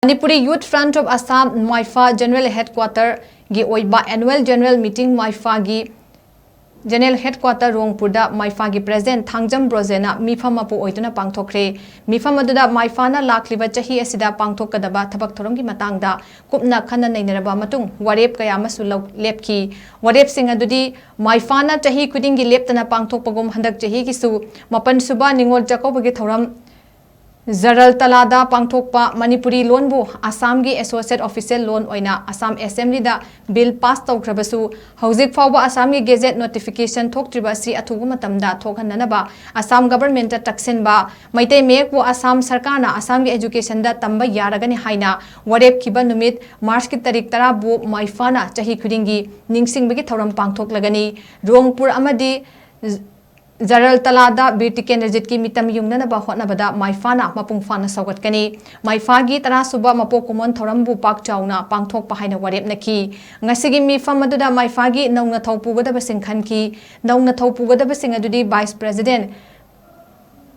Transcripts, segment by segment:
Manipuri Youth Front of Assam Myfa General Headquarter gi Oiba Annual General Meeting Myfa gi General Headquarter RONGPUR da Myfa gi President THANGJAM BROJEN na MIFAM MAPU OIDUNA PANGTHOKHRE MIFAM ADUDA MYFA na LAKLIBA CHAHI ASIDA PANGTHOKADABA THABK THOURAMGI MATANGDA KUPNA KHANNA NEINARABA MTUNG WAREP KAYAMROMSU LEPKHRE WAREP sing adudi MYFA na CHAHI khudingi leptana PANGTHOKPAGUM handak CHAHI gi su mapan suba ningol jakobagi thauram Zaral Talada Pangthokpa Manipuri loan bu Assam gi Associate Official loan oina Assam Assembly da bill pass tawkhrabasu hojik fawba Assam gi gazette notification thoktriba si athubu matamda thokhananaba Assam government ta taksin ba maitei mek bu Assam sarkar na Assam gi education da tamba yaragani haina warep khiba numit March ki tarik tara bu Myfa na chahi khudingi ningsingbagi thauram pangthoklagani Rongpur amadi Zaral Talada Birtike Energy ki mitam yungna ba hotnabada Myfa na mapung fana sawatkani Myfa gi tara suba mapo common thorambu pak chauna pangthok pahaina warep naki ngasigi MIFAM aduda Myfa gi nauna thaupuga da singkhan ki nauna thaupuga da sing adudi Vice President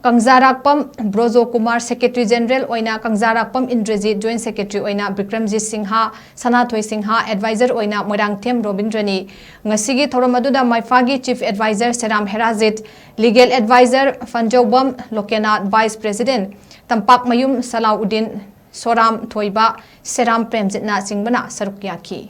Kangjarakpam Brojo Kumar Secretary General oina Kangjarakpam Indrajit Joint Secretary oina Bikramjit Singha Sanathoi Singha Advisor oina Moirangthem Robindrani ngasigi thoram aduda Myfa gi Chief Advisor Seram Herazit Legal Advisor Fanjobam Lokena Vice President Tampak Mayum Salauddin Soram Thoiba Seram Premjit na singbana saruk yaki